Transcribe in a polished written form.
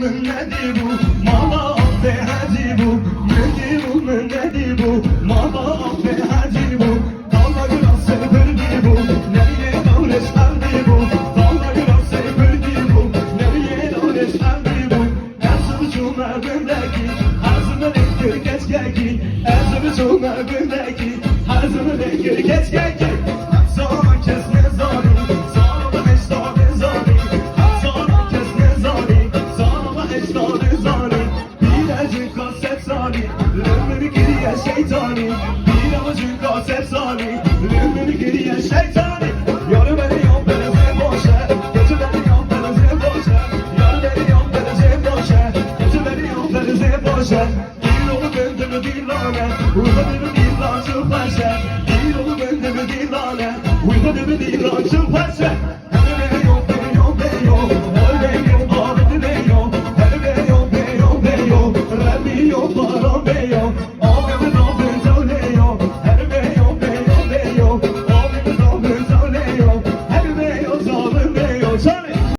من ندیبو ماما به هدیبو ندیبو من ندیبو ماما به هدیبو دالا گرام سفر دیبو نریه دولش هردیبو دالا گرام سفر دیبو نریه دولش هردیبو Ezimi çok merdivendeki Hazımı rektir geç geki Ezimi çok merdivendeki Hazımı rektir geç geki Sonra kesme zari Sonra eştari zari Sonra kesme zari Sonra eştari zari Bir acı kaset zari Lümmünü geriye şeytani Bir acı kaset zari Lümmünü geriye şeytani Yarı beni yok beni boşa Gece beni yok beni boşa Yarı beni yok beni boşa Gece beni yok beni boşa Bir yolu bendimi bir lanet Burada benim bir lanet